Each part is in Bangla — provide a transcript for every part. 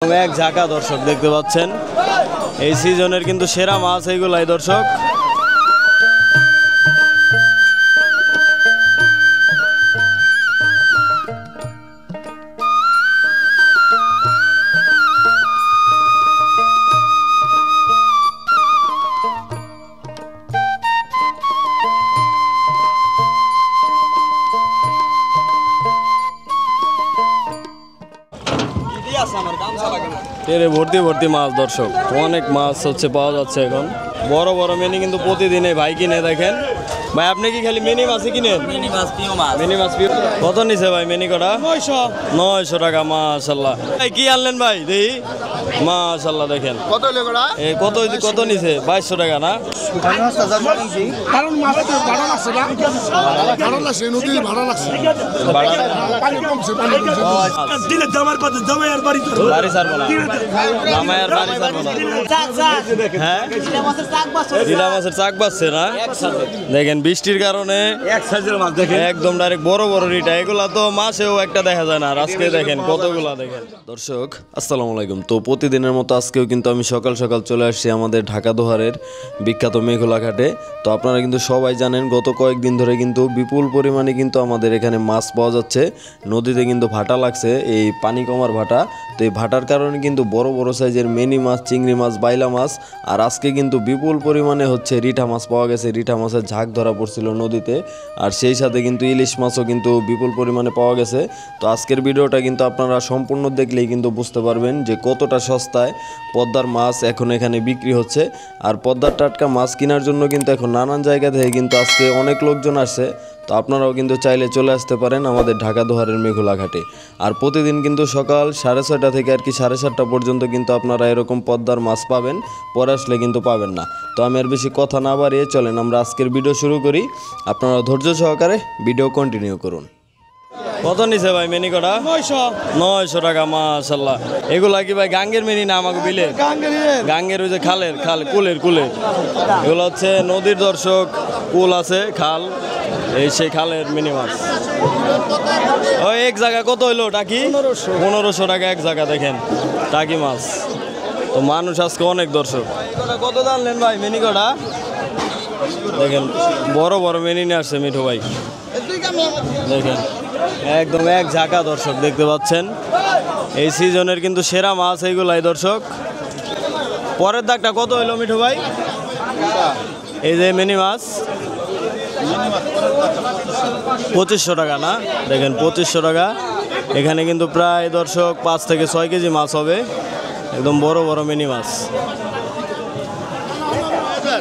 এক ঝাঁকা দর্শক দেখতে পাচ্ছেন এই সিজনের কিন্তু সেরা মাছ এইগুলাই দর্শক। ভর্তি ভর্তি মাছ দর্শক, অনেক মাছ হচ্ছে পাওয়া যাচ্ছে এখন। বড় বড় মিনি কিন্তু প্রতিদিনে ভাই কিনে। দেখেন ভাই, আপনি কি খালি মিনি মাছই কিনেন? মিনি মাছ পিও। কত নিছে ভাই মিনি কটা? 900 টাকা। মাশাআল্লাহ ভাই, কি আনলেন ভাই? দেখি মাশাআল্লাহ, দেখেন কত কত নিছে? 2200 টাকা না? কারণ মাছ তো ভাড়া লাগছে না, ভাড়া লাগছে, নদী ভাড়া লাগছে, পানি কমছে, পানি কমছে। দিলে জামার কত জামাইয়ার বাড়ি তো বাড়ি ছাড়বো না, জামাইয়ার বাড়ি ছাড়বো না। হ্যাঁ, জিলা মাছের চাক বাজছে না একসাথে। দেখেন বৃষ্টির কারণে এক সাইজের মাছ, দেখেন একদম ডাইরেক্ট বড় বড় রিটা। এগুলা তো মাছেও একটা দেখা যায় না, আর আজকে দেখেন কতগুলা। দেখেন দর্শক, আসসালামু আলাইকুম। তো প্রতিদিনের মতো আজকেও কিন্তু আমি সকাল সকাল চলে আসছি আমাদের ঢাকা দোহারের বিখ্যাত মেঘলা ঘাটে। তো আপনারা কিন্তু সবাই জানেন গত কয়েকদিন ধরে কিন্তু বিপুল পরিমাণে কিন্তু আমাদের এখানে মাছ পাওয়া যাচ্ছে। নদীতে কিন্তু ভাটা লাগছে, এই পানি কমার ভাটা। তো এই ভাটার কারণে কিন্তু বড় বড় সাইজের মেনি মাছ, চিংড়ি মাছ, বাইলা মাছ, আর আজকে কিন্তু বিপুল পরিমাণে হচ্ছে রিঠা মাছ পাওয়া গেছে। রিঠা মাছের ঝাঁক ধরা পড়ছিল নদীতে, আর সেই সাথে কিন্তু ইলিশ মাছও কিন্তু বিপুল পরিমাণে পাওয়া গেছে। তো আজকের ভিডিওটা কিন্তু আপনারা সম্পূর্ণ দেখলেই কিন্তু বুঝতে পারবেন যে কতটা সস্তায় পদ্মার মাছ এখন এখানে বিক্রি হচ্ছে। আর পদ্মার টাটকা মাছ কেনার জন্য কিন্তু এখন নানান জায়গা থেকে কিন্তু আজকে অনেক লোকজন আসছে। তো আপনারাও কিন্তু চাইলে চলে আসতে পারেন আমাদের ঢাকা দোহারের মেঘলা ঘাটে। আর প্রতিদিন কিন্তু সকাল 6:30 থেকে আর কি 7:30 পর্যন্ত কিন্তু আপনারা এরকম পদ্মার মাছ পাবেন, পরে আসলে কিন্তু পাবেন না। তো আমি আর বেশি কথা না বাড়িয়ে চলেন আমরা আজকের ভিডিও শুরু করি। আপনারা ধৈর্য সহকারে ভিডিও কন্টিনিউ করুন। কত নিছে ভাই মিনি কটা? 900 টাকা। মাশাআল্লাহ, এগুলা কি ভাই গাঙ্গের মিনি না আমাকে বিলে? গাঙ্গের ওই যে খালের কুলের এগুলো হচ্ছে নদীর দর্শক, কুল আছে, খাল, এই সেই খালের মিনি মাছ। ওই এক জায়গা কত হইলো টাকি? 1500 টাকা এক জায়গা। দেখেন টাকি মাছ। তো মানুষ আজকে অনেক দর্শক। কত জানলেন ভাই মিনি কটা? দেখেন বড় বড় মিনি নিয়ে আসছে মিঠু ভাই। দেখেন একদম এক ঝাঁকা দর্শক দেখতে পাচ্ছেন এই সিজনের কিন্তু সেরা মাছ এইগুলাই দর্শক। পরের দাগটা কত হইলো মিঠু ভাই? এই যে মিনি মাছ 2500 টাকা না? দেখেন 2500 টাকা। এখানে কিন্তু প্রায় দর্শক 5 থেকে 6 কেজি মাছ হবে, একদম বড় বড় মিনি মাছ।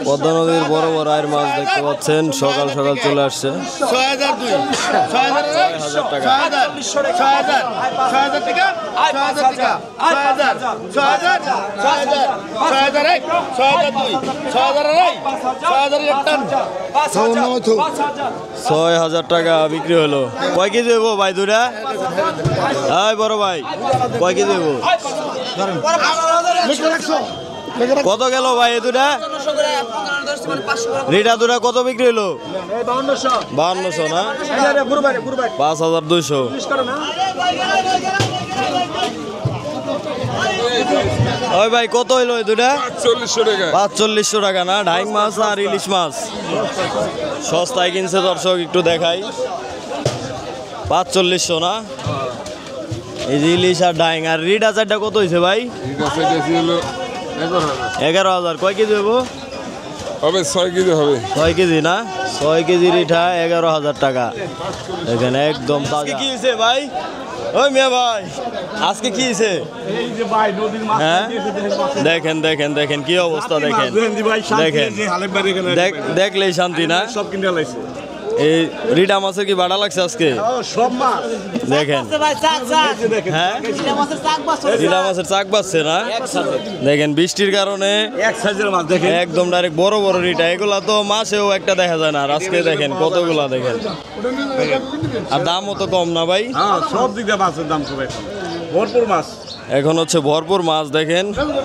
পদ্মা নদীর বড় বড় আয়ের মাছ দেখতে পাচ্ছেন, সকাল সকাল চলে আসছে। 6000 টাকা। ছয় হাজার টাকা বিক্রি হলো। কয় কেজি দেবো ভাই দুটা? হ্যাঁ বড় ভাই, কয় কেজি দেবো? কত গেল ভাই এ দুটা? রিটা দুটা কত বিক্রি হলো? 5200 না? 5200। ওই ভাই কত হইলো এই দুটা? 4500 টাকা না? ঢাইং মাছ আর ইলিশ মাছ সস্তায় কিনছে দর্শক, একটু দেখাই। 4500 না? এই যে ইলিশ আর ডাইং। আর রিটা চারটা কত হয়েছে ভাই? 11,000। কয় কেজি হবো? 6 কেজি হবে। 6 কেজি না? 6 কেজি রিঠা 11,000 টাকা। এখানে একদম তাজা। কি হয়েছে ভাই? ওই মিয়া ভাই, আজকে কি হয়েছে? হ্যাঁ দেখেন দেখেন দেখেন কি অবস্থা। দেখেন দেখেন, দেখলেই শান্তি না? এই রিটা মাছের কি ভাড়া লাগছে আজকে? দেখেন হ্যাঁ, রিটা মাছের চাক বাজছে না? দেখেন বৃষ্টির কারণে এক সাইজের মাছ, দেখেন একদম ডাইরেক্ট বড় বড় রিটা। এগুলা তো মাছেও একটা দেখা যায় না, আর আজকে দেখেন কতগুলা। দেখেন আর দামও তো কম না ভাই? সব দিকে মাছের দাম খুব ভরপুর মাছ এখন হচ্ছে ভরপুর মাছ। দেখেন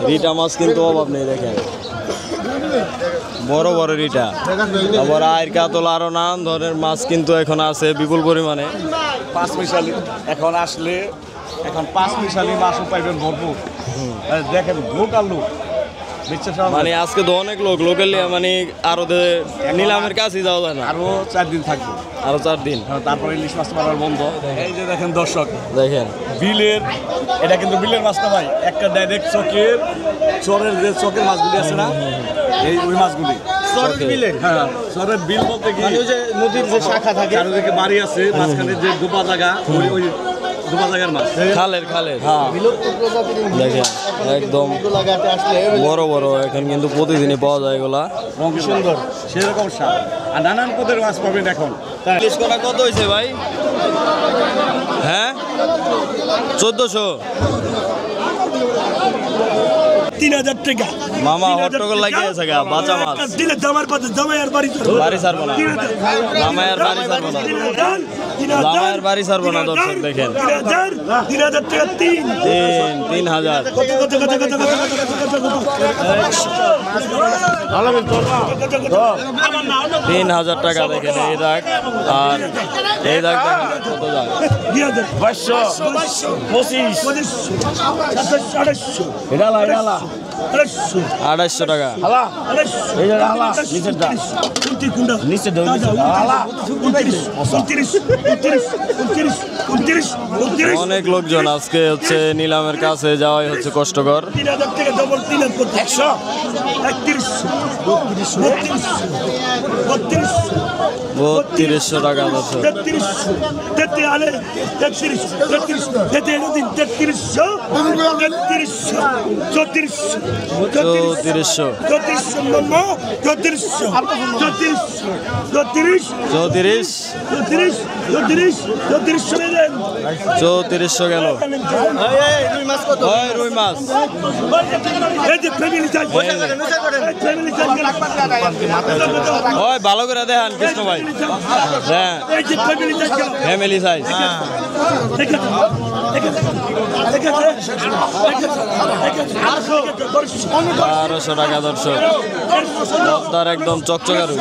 রিটা মাছ কিন্তু অভাব নেই। দেখেন বড় বড় রিটা, আবার আয়ের কাতল, আরো নানান ধরনের মাছ কিন্তু এখন আছে বিপুল পরিমাণে। 5 মিশালি এখন আসলে এখন 5 মিশালি মাছও পাইবেন ভরপুর। দেখেন লোক আর লোক বিশ্বাস মানে আজকে তো অনেক লোক লোকালি মানে আরো নিলামের কাছে যাওয়া যায় না, আরো 4 দিন থাকবে, আরো 4 দিন। তারপরে ইলিশ মাছ মারার বন্ধ। এই যে দেখেন দর্শক, দেখেন বিলের, এটা কিন্তু বিলের মাছ না ভাই, একটা ডাইরেক্ট চরের যে চকের মাছগুলি আছে না, এই ওই মাছগুলি চরের বিলে। হ্যাঁ, চরের বিল বলতে কি মানে ওই যে নদীর যে শাখা থাকে, চারিদিকে বাড়ি আছে, মাঝখানে যে ডোবা জায়গা, ওই ডোবা জায়গার মাছ, খালের হ্যাঁ। দেখেন একদম বড় বড়, এখন কিন্তু প্রতিদিনই পাওয়া যায় এগুলা। রঙ সুন্দর, সেরকম স্বাদ। আর নানান পদের মাছ পাবেন এখন। ইলিশ কটা কত হয়েছে ভাই? হ্যাঁ 1400। 3000 টাকা মামা হট্টগোল লাগিয়েছে গা, বাঁচা মাছ দিলে জামার পাতে জামাইয়ার বাড়ি বাড়ি ছাড়বো না, জামাইয়ার বাড়ি ছাড়বো না, জামাইয়ার বাড়ি ছাড়বো না। দর্শক দেখেন 3000 টাকা 3000। কত 3000 টাকা দেখেন এই দাগ, আর এই দাগ দেখেন কত দাগ? 2800 টাকা। অনেক লোকজন আজকে হচ্ছে নিলামের কাছে যাওয়াই হচ্ছে কষ্টকর। 3000 টাকা ডবল 100 3200 টাকা দর্শক। 3400 গেল। রুই মাছ ওই ভালো করে দেখান কৃষ্ণ ভাই। হ্যাঁ ফ্যামিলি সাইজ। 1200 টাকা দর্শক। তার একদম চকচকা রুই।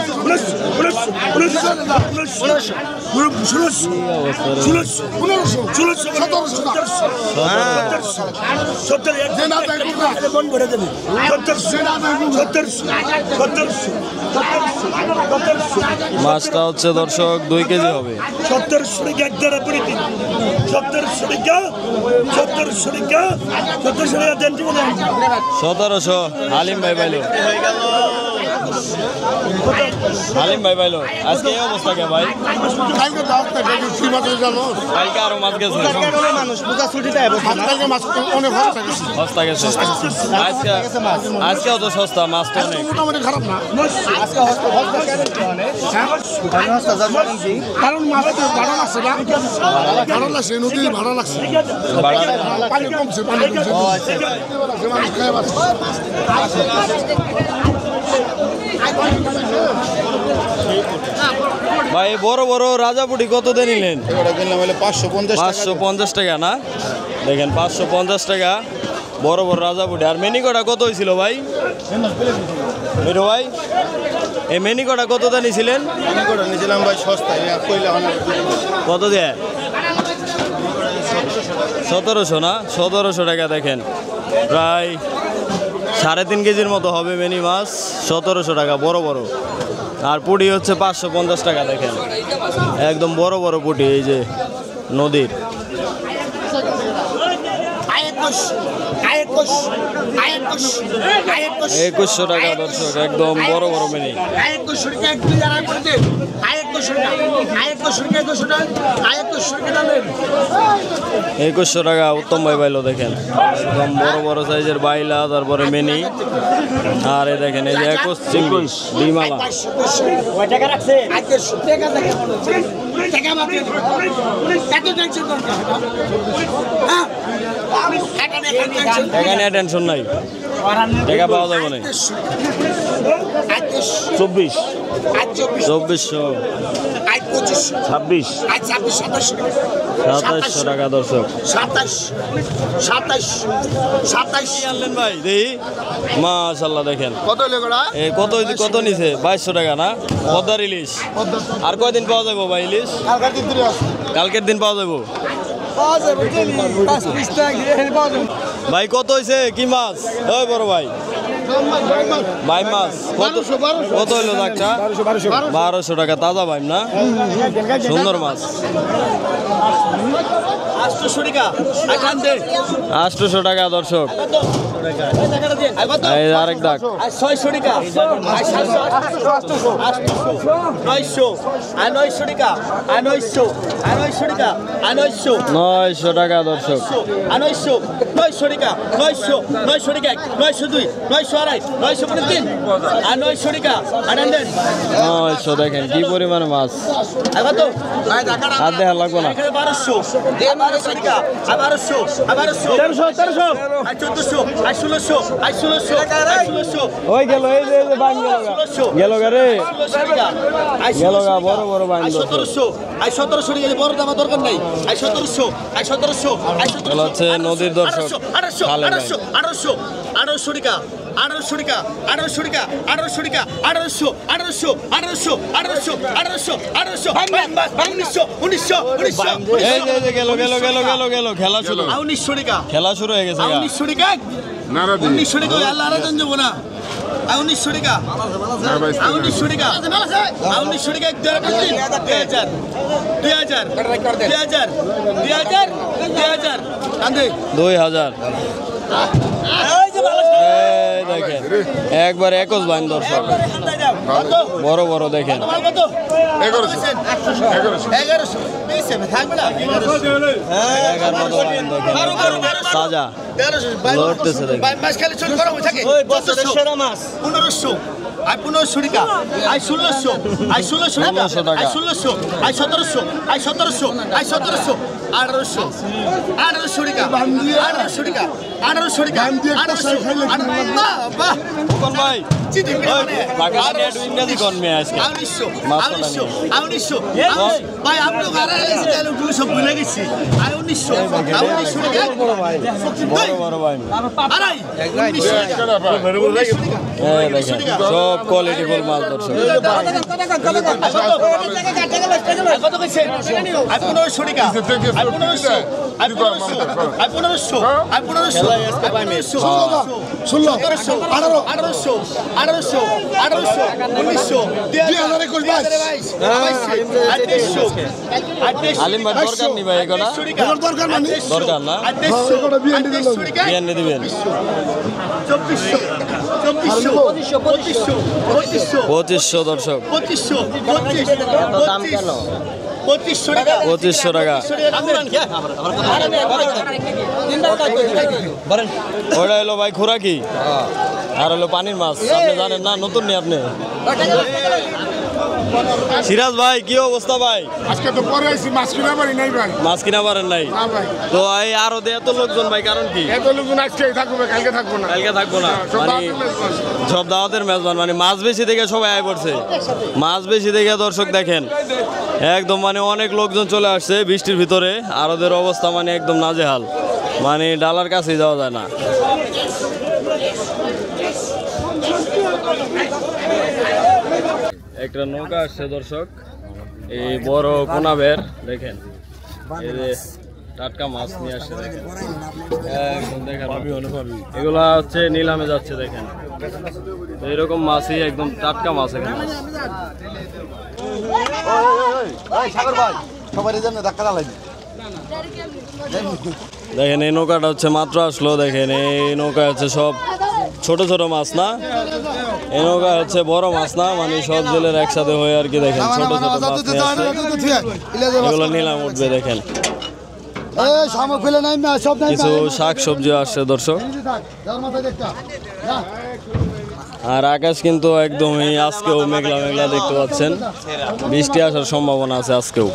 মাছটা হচ্ছে দর্শক 2 কেজি হবে। 1700 হালিম ভাই পাইলো। হালিম ভাই পাইলো। আজকে এই অবস্থা কে ভাই? কালকে আরো মাছ গেছে, সস্তা গেছে। আজকেও তো সস্তা, মাছ তো অনেক। কারণ মাছ ভাড়া লাগছে না, ভাড়া লাগছে, নদী ভাড়া লাগছে, পানি কমছে, পানি কমছে, মানুষ খায় পাচ্ছে। ভাই বড় বড় রাজাপুটি কত দিয়ে নিলেন? 550 টাকা না? দেখেন 550 টাকা বড় বড় রাজাপুটি। আর মেনিকোটা কত হয়েছিল ভাই? মিঠু ভাই এই মেনিকোটা কত দিয়ে নিয়েছিলেন? নিয়েছিলাম ভাই সস্তায়, কত দিয়ে? 1700 না? 1700 টাকা। দেখেন প্রায় 3.5 কেজির মতো হবে মেনি মাছ। 1700 টাকা বড় বড়। আর পুটি হচ্ছে 550 টাকা। দেখেন একদম বড় বড় পুটি, এই যে নদীর। 2100 টাকা দর্শক, একদম বড় বড় মিনি। 2100 টাকা উত্তম ভাই পাইলো। দেখেন একদম বড় বড় সাইজের বাইলা, তারপরে মিনি। আর এই দেখেন এই যে 21 ডিমালা। এখানে টেনশন নাই, টাকা পাওয়া যাবে না। 2400 2700 টাকা দর্শক। 27 আনলেন ভাই দেখি, মাশাআল্লাহ। দেখেন কত নিছে? 2200 টাকা না? পদ্মার ইলিশ। আর কয়দিন পাওয়া যাবো ভাই ইলিশ? কালকের দিন পাওয়া যাবো। ভাই কত হয়েছে কি মাছ ওই বড় ভাই ভাই মাছ কত হইলো একটা 1200 টাকা তাজা ভাই না সুন্দর মাছ 800 টাকা দর্শক এই আরেক ডাক 600 টাকা 900 টাকা 900 টাকা 900 টাকা দর্শক 900 টাকা 900 টাকা 902 900 আড়াই 900 করে 3 আর 900 টাকা 900 দেখেন কি পরিমাণ মাছ কত আর দেখা লাগবে না 1200 টাকা 1200 1300 আর 1400 আর 1600 আর 1600 ওই গেল এই যে বান গেল রে গেল গা বড় বড় বান 1700 আর 1700 টাকা বড় দাম দরকার নাই আর 1700 আর 1700 আর 1700 এগুলো হচ্ছে নদীর দর্শক 1800 টাকা 1800 টাকা 1800 টাকা 1800 টাকা 1800 এই যে গেল খেলা শুরু 1900 টাকা খেলা শুরু হয়ে গেছে 1900 টাকা 1900 টাকা আল্লাহ আরাধন যাব না 1900 টাকা 1900 টাকা 1900 টাকা 2000 কান্দে 2000 দেখেন একবার একজ বান দর্শক বড় বড় দেখেন 1100 তাজা লড়তেছে দেখেন মাছ খালি চল গরম হয়ে থাকে ওই বছরের সেরা মাছ 1500 আর 1500 টাকা আর 1600 আর 1600 টাকা আর 1600 আর 1700 আর 1700 আর 1700 1800 টাকা 1800 টাকা 1800 টাকা 1800 বাহ কোন ভাই চিঠি পাকিস্তানি ইংরেজি কোন মে আজকে 1900 ভাই আপনি গাড়া এসে তাহলে পুরো সব ভুলে গেছি আর 1900 টাকা বড় বড় ভাই আড়াই 1900 টাকা এই দেখেন সব কোয়ালিটি ফুল মাছ দর্শক কত কইছে আর 1500 টাকা আর 1500 আর 1500 আর 1500 আর 1500 আলিম ভাই দরকার নি ভাই এগুলা দরকার মানে দরকার না বিয়ান্নে দিবেন 2500 দর্শক 2500 টাকা 2500 টাকা ওটা হলো ভাই খোরাকি আর হলো পানির মাছ আপনি জানেন না নতুন নি আপনি সিরাজ ভাই কি অবস্থা ভাই আজকে তো পরে আইছি মাছ কিনা পারি নাই ভাই মাছ কিনা পারেন নাই না ভাই তো এই আরো এত লোকজন ভাই কারণ কি এত লোকজন আজকে থাকবে কালকে থাকবো না কালকে থাকবো না মানে সব দাওয়াতের মেজবান মানে মাছ বেশি দেখে সবাই আয় পড়ছে মাছ বেশি দেখে দর্শক দেখেন একদম মানে অনেক লোকজন চলে আসছে বৃষ্টির ভিতরে আর ওদের অবস্থা মানে একদম নাজেহাল মানে ডালার কাছেই যাওয়া যায় না একটা নৌকা আসছে দর্শক এই বড় কোনাবের দেখেন এই যে টাটকা মাছ নিয়ে আসছে দেখেন একদম দেখেন এগুলা হচ্ছে নিলামে যাচ্ছে দেখেন তো এরকম মাছই একদম টাটকা মাছ এখানে দেখেন এই নৌকাটা হচ্ছে মাত্র আসলো দেখেন এই নৌকা হচ্ছে সব ছোট ছোট মাছ না এই নৌকা হচ্ছে বড় মাছ না মানে সব জেলের একসাথে হয়ে আর কি দেখেন ছোট ছোট মাছ নিয়ে আসছে এগুলো নিলাম উঠবে দেখেন কিছু শাক সবজি আসছে দর্শক আর আকাশ কিন্তু একদমই আজকেও মেঘলা মেঘলা দেখতে পাচ্ছেন বৃষ্টি আসার সম্ভাবনা আছে আজকেও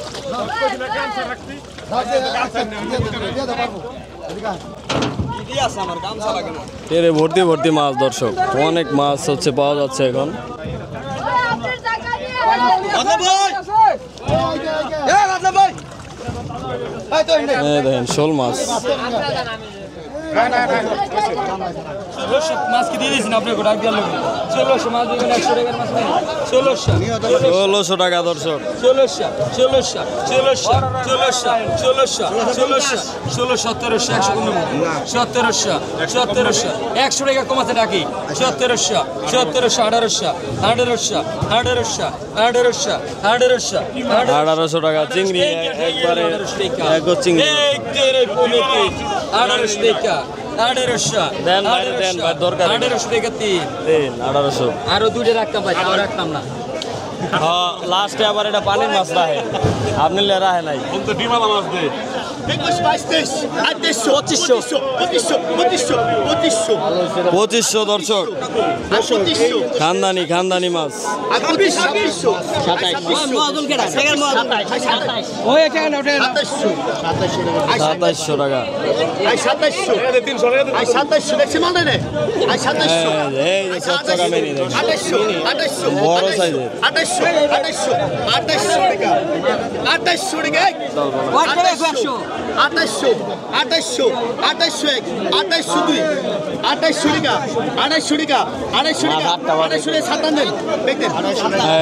তেরে ভর্তি ভর্তি মাছ দর্শক অনেক মাছ হচ্ছে পাওয়া যাচ্ছে এখন দেখেন শোল মাছ মাছ কি দিয়ে দিয়েছেন আপনি ডাক দিয়ে 1600 মাছ দিবেন 100 টাকার মাছ নেই 1600 1600 টাকা দর্শক 1600 100 টাকা কমাতে ডাকি 1700 1800 1800 টাকা চিংড়ি একবারে এক চিংড়ি দেন ভাই দেন ভাই দরকার 1800 টাকা তিন দেন 1800 আরো দুইটা রাখতাম ভাই তাও রাখতাম না হ্যাঁ লাস্টে আবার এটা পানির মাছ রাখে আপনি রাখে নাই তো ডিমালা মাছ দে 21 22 23 2500 2500 দর্শক খানদানি মাছ 2700 টাকা এই যে চকচকা মেনি দেখেন বড় সাইজের 2800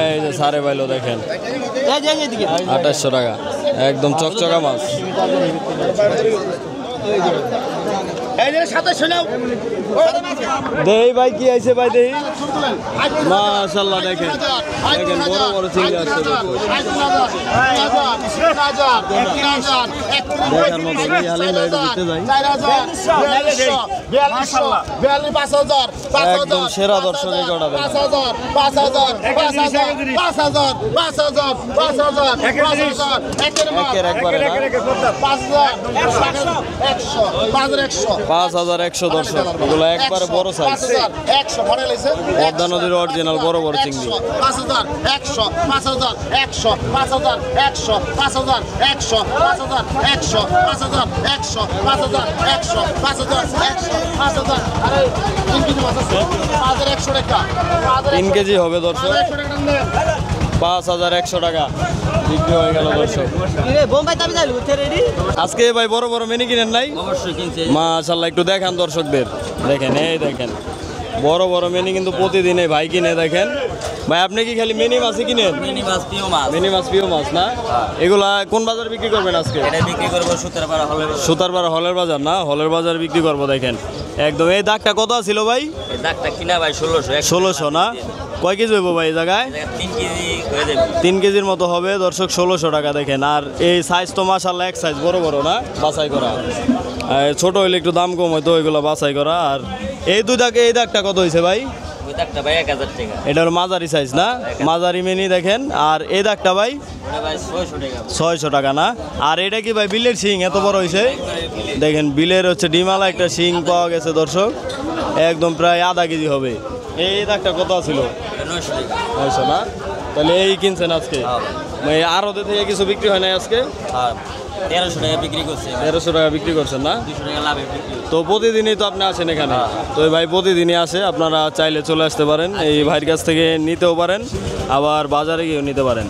এই যে সারে বাইলো দেখেন 2800 টাকা একদম চকচকা মাছ দেই ভাই কি আইছে ভাই দেই মাশাআল্লাহ দেখেন দেখেন বড় বড় চিংড়ি আছে দেখার মতো এই হালে লাইট দিতে যাই একদম সেরা দর্শক এই কটা দেখেন 5100 দর্শক এগুলো একবারে বড় সাইজ পদ্মা নদীর অরিজিনাল বড় বড় চিংড়ি 3 কেজি হবে দর্শক 5100 টাকা বিক্রি হয়ে গেল দর্শক আজকে ভাই বড় বড় মেনি কিনেন নাই অবশ্যই কিনছে মাশাআল্লাহ একটু দেখান দর্শকদের দেখেন এই দেখেন বড় বড় মেনি কিন্তু প্রতিদিন এই ভাই কিনে দেখেন ভাই আপনি কি খালি মিনি মাছই কিনেন মিনি মাছ প্রিয় মাছ না এগুলা কোন বাজার বিক্রি করবেন আজকে এটা বিক্রি করব সুতারপাড়া হলের বাজার না হলের বাজার বিক্রি করবো দেখেন একদম এই দাগটা কত ছিল ভাই এই দাগটা কিনা ভাই 1600 না কয় কেজি হইব ভাই এই জায়গায় 3 কেজি হয়ে যাবে 3 কেজির মতো হবে দর্শক 1600 টাকা দেখেন আর এই সাইজ তো মাশাআল্লাহ এক সাইজ বড় বড় না বাছাই করা ছোট হইলে একটু দাম কম হয়তো ওইগুলো বাছাই করা আর এই এই দাগটা কত হয়েছে ভাই ওই দাগটা ভাই 1000 টাকা এটার মাঝারি সাইজ না মাঝারি মেনি দেখেন আর এই দাগটা ভাই এটা ভাই 600 টাকা 600 টাকা না আর এটা কি ভাই বিলের শিং এত বড় হয়েছে দেখেন বিলের হচ্ছে ডিমালা একটা শিং পাওয়া গেছে দর্শক একদম প্রায় আধা কেজি হবে এই দাগটা কত ছিল 900 টাকা 900 না তাহলে এই কিনছেন আজকে আরো থেকে কিছু বিক্রি হয় না আজকে আর 1300 টাকা বিক্রি করছে 1300 টাকা বিক্রি করছেন না 200 টাকা লাভে বিক্রি তো প্রতিদিনই তো আপনি আসেন এখানে তো এই ভাই প্রতিদিনই আসে আপনারা চাইলে চলে আসতে পারেন এই ভাইয়ের কাছ থেকে নিতেও পারেন আবার বাজারে গিয়েও নিতে পারেন